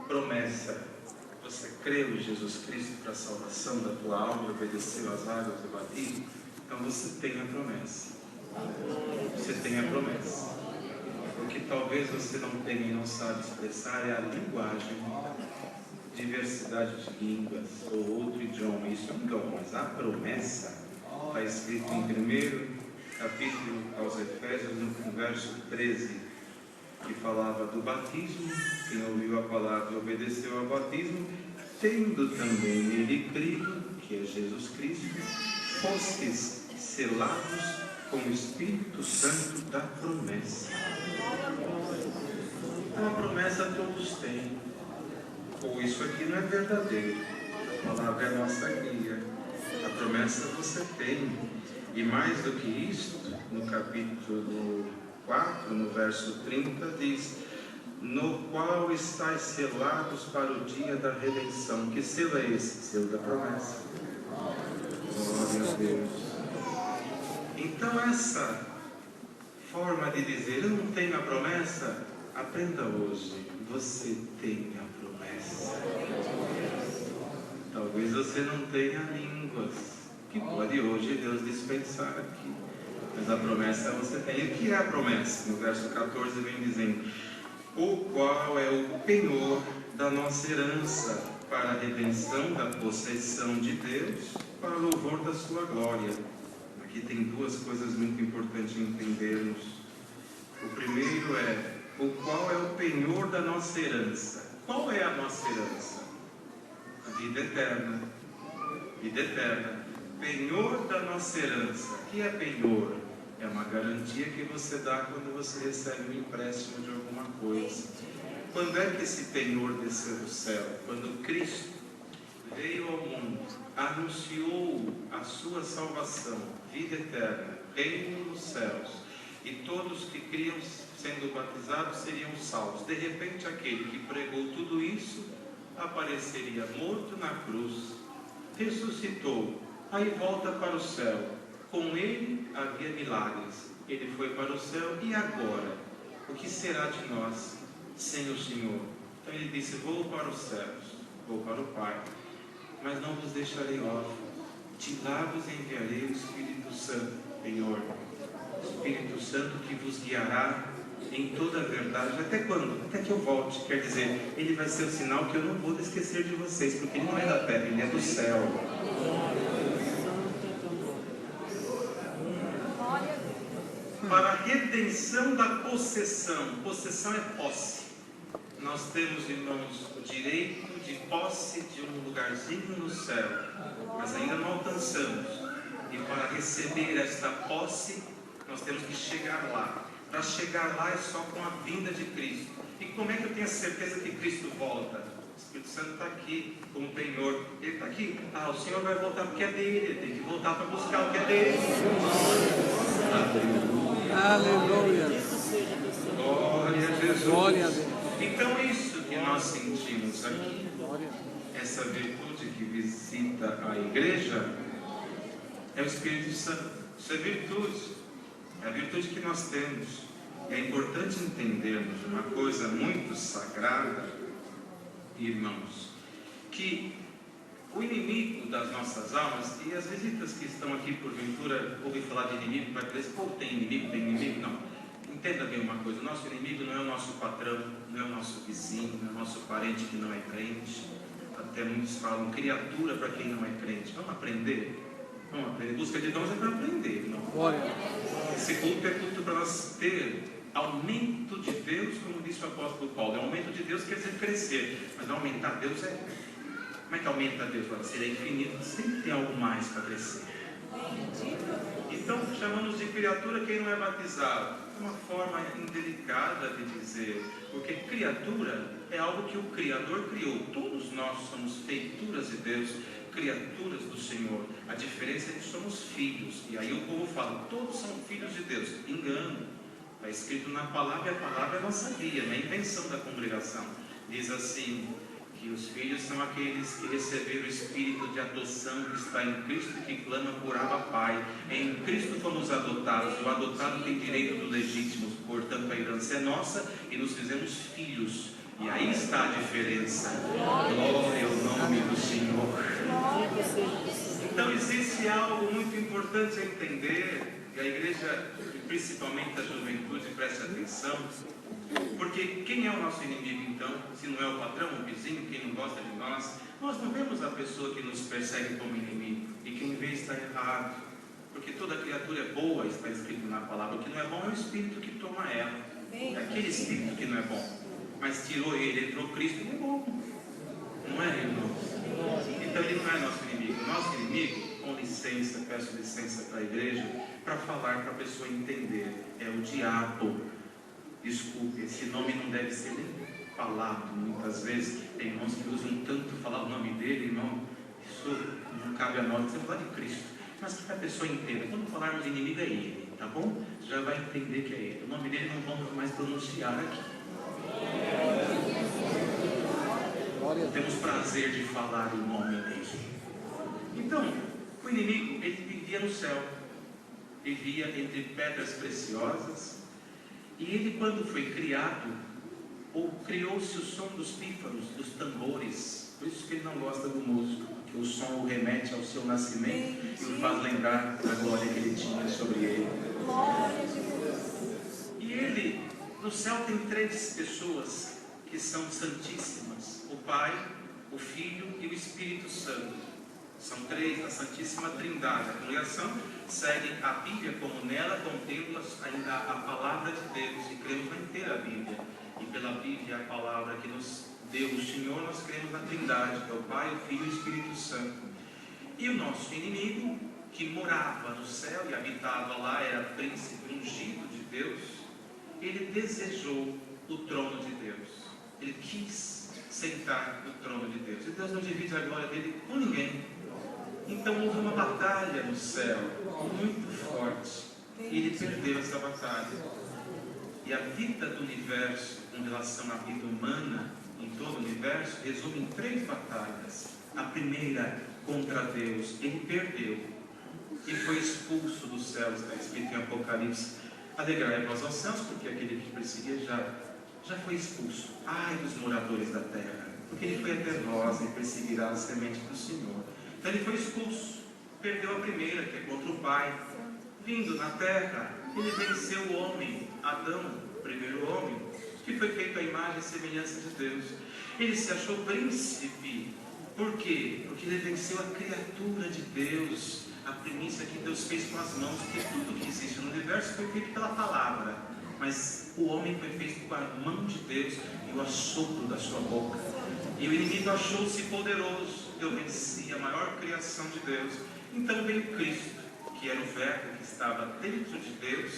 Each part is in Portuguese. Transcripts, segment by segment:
promessa. Você creu em Jesus Cristo para a salvação da tua alma e obedeceu às águas do batismo? Então você tem a promessa. Você tem a promessa. O que talvez você não tenha e não sabe expressar é a linguagem, diversidade de línguas ou outro idioma. Isso é um dom, mas a promessa está escrito em 1º capítulo aos Efésios, no verso 13, que falava do batismo. Quem ouviu a palavra e obedeceu ao batismo, tendo também nele crido, que é Jesus Cristo, fostes selados com o Espírito Santo da promessa. Então a promessa todos têm. Ou isso aqui não é verdadeiro. A palavra é nossa guia. A promessa você tem. E mais do que isso, no capítulo 4, no verso 30, diz: no qual estáis selados para o dia da redenção. Que selo é esse? Selo da promessa. Glória a Deus. Então essa forma de dizer eu não tenho a promessa, aprenda hoje. Você tem a promessa. Talvez você não tenha línguas, que pode hoje Deus dispensar aqui, mas a promessa você tem. O que é a promessa? No verso 14 vem dizendo: o qual é o penhor da nossa herança para a redenção da possessão de Deus, para o louvor da sua glória. Aqui tem duas coisas muito importantes entendermos. O primeiro é o qual é o penhor da nossa herança. Qual é a nossa herança? A vida eterna. Vida eterna. Penhor da nossa herança. O que é penhor? É uma garantia que você dá quando você recebe um empréstimo de alguma coisa. Quando é que esse penhor desceu do céu? Quando Cristo veio ao mundo, anunciou a sua salvação, vida eterna, reino nos céus, e todos que criam sendo batizados seriam salvos. De repente, aquele que pregou tudo isso apareceria morto na cruz, ressuscitou, aí volta para o céu. Com ele havia milagres. Ele foi para o céu. E agora? O que será de nós sem o Senhor? Então ele disse: vou para os céus, vou para o Pai, mas não vos deixarei órfãos. De lá vos enviarei o Espírito Santo, Senhor. Espírito Santo que vos guiará em toda a verdade. Até quando? Até que eu volte. Quer dizer, ele vai ser o sinal que eu não vou esquecer de vocês, porque ele não é da terra, ele é do céu. Para a redenção da possessão. Possessão é posse. Nós temos, irmãos, o direito de posse de um lugarzinho no céu, mas ainda não alcançamos. E para receber esta posse, nós temos que chegar lá. Para chegar lá é só com a vinda de Cristo. E como é que eu tenho a certeza que Cristo volta? O Espírito Santo está aqui como penhor. Ele está aqui. O Senhor vai voltar porque é dele. Ele tem que voltar para buscar o que é dele. Aleluia. Glória a Jesus. Glória a Deus. Então isso que nós sentimos aqui, essa virtude que visita a igreja, é o Espírito Santo. Isso é virtude. É a virtude que nós temos. É importante entendermos uma coisa muito sagrada, irmãos, que o inimigo das nossas almas, e as visitas que estão aqui porventura ouvem falar de inimigo, vai dizer: pô, tem inimigo, não. Entenda bem uma coisa: o nosso inimigo não é o nosso patrão, não é o nosso vizinho, não é o nosso parente que não é crente. Até muitos falam criatura para quem não é crente. Vamos aprender? Vamos aprender. Busca de dons é para aprender, não? Esse culto é culto para nós ter aumento de Deus, como disse o apóstolo Paulo. Aumento de Deus quer dizer crescer, mas aumentar Deus é... Como é que aumenta Deus? Se ele é infinito, sempre tem algo mais para crescer. Então chamamos de criatura quem não é batizado. É uma forma indelicada de dizer, porque criatura é algo que o Criador criou. Todos nós somos feituras de Deus, criaturas do Senhor. A diferença é que somos filhos. E aí o povo fala: todos são filhos de Deus. Engano. Está escrito na palavra, e a palavra é nossa guia, não é invenção da congregação. Diz assim, que os filhos são aqueles que receberam o Espírito de adoção que está em Cristo, que clama por Abba Pai. Em Cristo fomos adotados. O adotado tem direito do legítimo, portanto a herança é nossa, e nos fizemos filhos. E aí está a diferença. Glória ao nome do Senhor. Então existe algo muito importante a entender, e a igreja, principalmente a juventude, preste atenção, porque quem é o nosso inimigo então? Se não é o patrão, o vizinho, quem não gosta de nós? Nós não vemos a pessoa que nos persegue como inimigo, e quem vê está errado, porque toda criatura é boa, está escrito na palavra. O que não é bom é o espírito que toma ela, é aquele espírito que não é bom, mas tirou ele, entrou Cristo, ele é bom, não é, irmão? Então ele não é nosso inimigo. Nosso inimigo, com licença, peço licença para a igreja, para falar para a pessoa entender, é o diabo. Desculpe, esse nome não deve ser nem falado muitas vezes. Tem irmãos que usam tanto falar o nome dele, irmão, isso não cabe a nós, você falar de Cristo, mas que a pessoa entenda. Quando falarmos inimigo é ele, tá bom? Já vai entender que é ele. O nome dele não vamos mais pronunciar aqui. Temos prazer de falar o nome dele. Então, o inimigo, ele vivia no céu, vivia entre pedras preciosas, e ele, quando foi criado, criou-se o som dos pífaros, dos tambores. Por isso que ele não gosta do músico, porque o som o remete ao seu nascimento e o faz lembrar da glória que ele tinha sobre ele. E ele, no céu, tem 3 pessoas que são santíssimas: o Pai, o Filho e o Espírito Santo. São 3 na Santíssima Trindade. A congregação segue a Bíblia como nela contemos ainda a palavra de Deus, e cremos na inteira Bíblia. E pela Bíblia, a palavra que nos deu o Senhor, nós cremos na Trindade, que é o Pai, o Filho e o Espírito Santo. E o nosso inimigo, que morava no céu e habitava lá, era príncipe ungido de Deus, ele desejou o trono de Deus. Ele quis sentar no trono de Deus. E Deus não divide a glória dele com ninguém. Então houve uma batalha no céu, muito forte. E ele perdeu essa batalha. E a vida do universo, com relação à vida humana, em todo o universo, resume em 3 batalhas. A primeira, contra Deus, ele perdeu. E foi expulso do céu, está escrito em Apocalipse. Alegrai-vos aos céus, porque aquele que perseguia já foi expulso. Ai dos moradores da terra, porque ele foi até vós e perseguirá a semente do Senhor. Então ele foi expulso, perdeu a primeira, que é contra o Pai. Vindo na terra, ele venceu o homem, Adão, o primeiro homem, que foi feito à imagem e semelhança de Deus. Ele se achou príncipe. Por quê? Porque ele venceu a criatura de Deus, a primícia que Deus fez com as mãos, porque tudo que existe no universo foi feito pela palavra, mas o homem foi feito com a mão de Deus e o assopro da sua boca. E o inimigo achou-se poderoso. Eu venci a maior criação de Deus. Então veio Cristo, que era o verbo que estava dentro de Deus,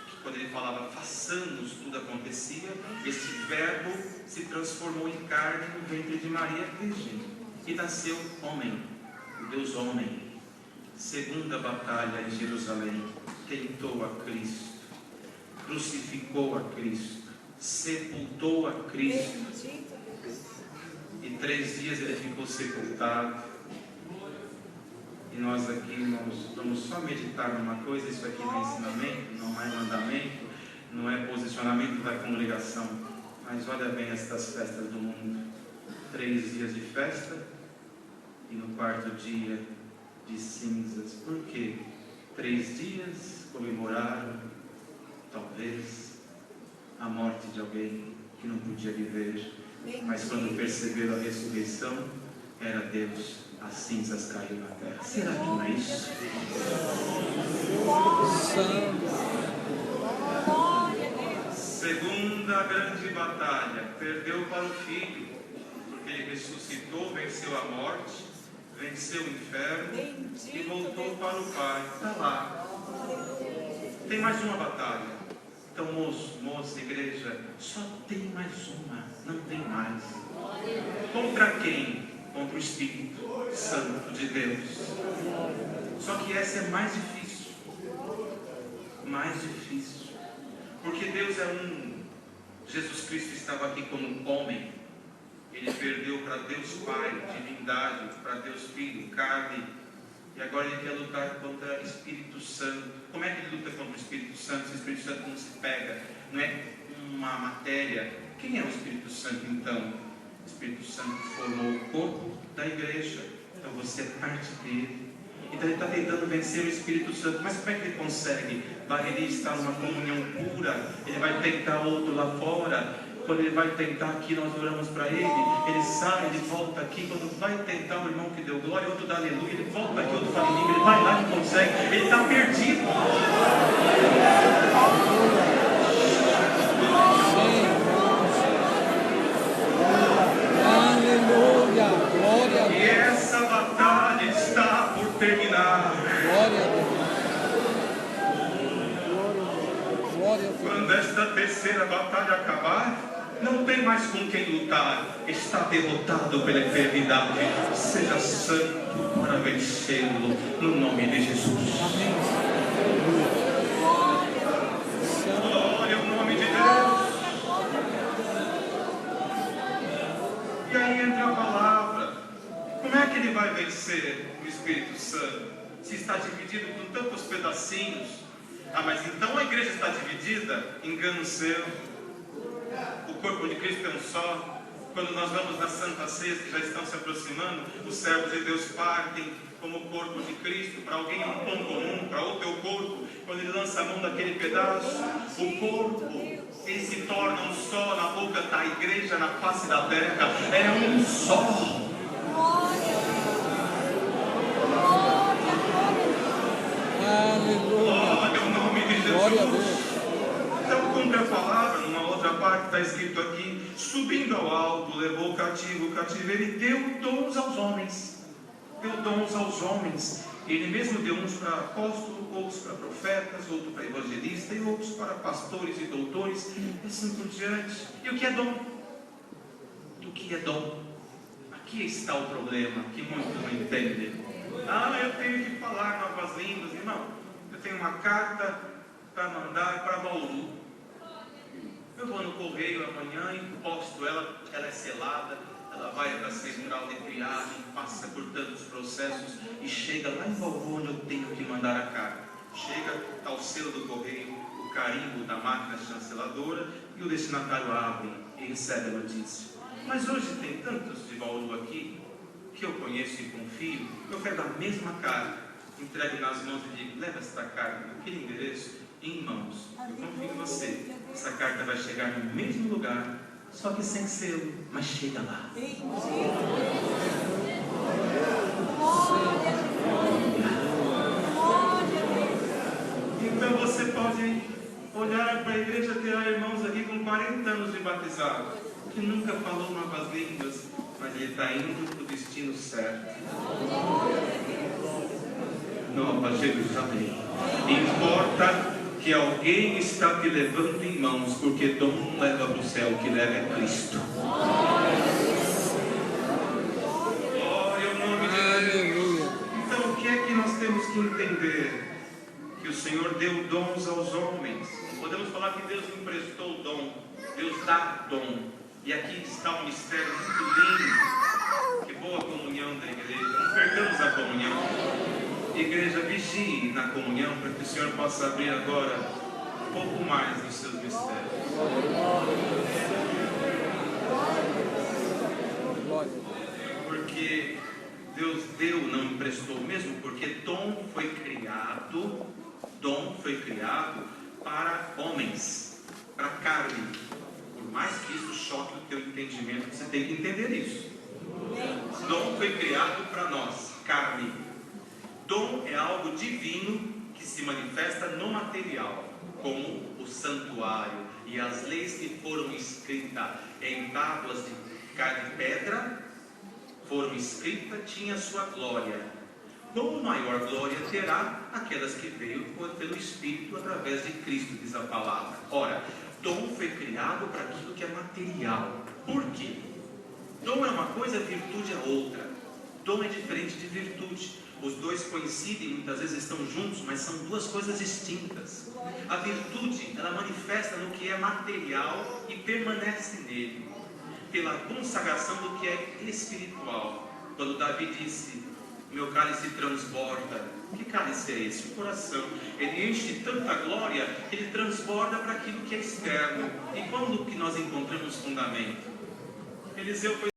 que quando ele falava façamos, tudo acontecia. Esse verbo se transformou em carne no ventre de Maria virgem e nasceu homem, o Deus homem. Segunda batalha em Jerusalém, tentou a Cristo, crucificou a Cristo, sepultou a Cristo, e 3 dias ele ficou sepultado. E nós aqui vamos só meditar numa coisa. Isso aqui não é ensinamento, não é mandamento, não é posicionamento da congregação, mas olha bem estas festas do mundo: 3 dias de festa e no 4º dia de cinzas. Por quê? 3 dias comemoraram talvez a morte de alguém que não podia viver, mas quando perceberam a ressurreição, era Deus, as cinzas caíram na terra. Será que não é isso? Segunda grande batalha, perdeu para o Filho, porque ele ressuscitou, venceu a morte, venceu o inferno e voltou para o Pai. Está lá. Tem mais uma batalha. Então, moço, igreja, só tem mais uma, não tem mais. Contra quem? Contra o Espírito Santo de Deus. Só que essa é mais difícil. Mais difícil. Porque Deus é um. Jesus Cristo estava aqui como homem. Ele perdeu para Deus Pai, divindade, para Deus Filho, carne. E agora ele quer lutar contra o Espírito Santo. Como é que ele luta contra o Espírito Santo? Se o Espírito Santo não se pega, não é uma matéria Quem é o Espírito Santo então? O Espírito Santo formou o corpo da igreja, então você é parte dele. Então ele está tentando vencer o Espírito Santo, mas como é que ele consegue? Ele está numa comunhão pura, ele vai tentar outro lá fora. Quando ele vai tentar aqui, nós oramos para ele, ele sai, ele volta aqui. Quando vai tentar o irmão que deu glória, outro dá aleluia, ele volta aqui, outro fala em língua, ele vai lá e consegue, ele está perdido. Aleluia, glória a Deus. E essa batalha está por terminar. Glória a Deus. Glória a Deus. Quando esta terceira batalha acabar, não tem mais com quem lutar, está derrotado pela eternidade. Seja santo para vencê-lo, no nome de Jesus. Glória ao nome de Deus. E aí entra a palavra. Como é que ele vai vencer o Espírito Santo? Se está dividido com tantos pedacinhos. Mas então a igreja está dividida? Engano seu. O corpo de Cristo é um só. Quando nós vamos nas Santas Ceias, que já estão se aproximando, os servos de Deus partem como o corpo de Cristo. Para alguém é um pão comum, para outro é o corpo. Quando ele lança a mão daquele pedaço, o corpo, ele se torna um só. Na boca está a igreja, na face da terra, é um só. Aleluia. Glória ao nome de Jesus. Glória a Deus. Então cumpre a palavra, numa outra parte está escrito aqui: subindo ao alto, levou o cativeiro e deu dons aos homens. Deu dons aos homens. Ele mesmo deu uns para apóstolos, outros para profetas, outros para evangelistas e outros para pastores e doutores, e assim por diante. E o que é dom? O que é dom? Aqui está o problema, que muitos não entendem. Eu tenho que falar novas línguas. Irmão, eu tenho uma carta para mandar para Bauru. Eu vou no correio amanhã e posto ela é selada, ela vai para a central de triagem, passa por tantos processos e chega lá em Bauru onde eu tenho que mandar a carta. Chega, está o selo do correio, o carimbo da máquina chanceladora e o destinatário abre e recebe a notícia. Mas hoje tem tantos de Bauru aqui que eu conheço e confio, eu pego a mesma carta, entrego nas mãos e digo: leva esta carta naquele endereço em mãos, eu confio em você. Essa carta vai chegar no mesmo lugar, só que sem selo, mas chega lá. Então você pode olhar para a igreja, ter irmãos aqui com 40 anos de batizado, que nunca falou novas línguas, mas ele está indo para o destino certo. Nova Jerusalém. Importa que alguém está te levando em mãos, porque dom não leva para o céu, o que leva é Cristo. Glória ao nome de Deus. Então o que é que nós temos que entender? Que o Senhor deu dons aos homens. Não podemos falar que Deus emprestou dom. Deus dá dom. E aqui está um mistério muito lindo. Que boa comunhão da igreja. Não perdamos a comunhão. Igreja, vigie na comunhão para que o Senhor possa abrir agora um pouco mais dos seus mistérios. Porque Deus deu, não emprestou mesmo, porque dom foi criado para homens, para carne. Por mais que isso choque o teu entendimento, você tem que entender isso. Dom foi criado para nós, carne. Dom é algo divino que se manifesta no material, como o santuário e as leis que foram escritas em tábuas de pedra, foram escritas, tinha sua glória. Como maior glória terá aquelas que veio pelo Espírito através de Cristo, diz a palavra. Ora, dom foi criado para aquilo que é material. Por quê? Dom é uma coisa, virtude é outra. Dom é diferente de virtude. Os dois coincidem, muitas vezes estão juntos, mas são duas coisas distintas. A virtude, ela manifesta no que é material e permanece nele, pela consagração do que é espiritual. Quando Davi disse: O meu cálice transborda. Que cálice é esse? O coração. Ele enche de tanta glória, ele transborda para aquilo que é externo. E quando que nós encontramos fundamento? Eliseu foi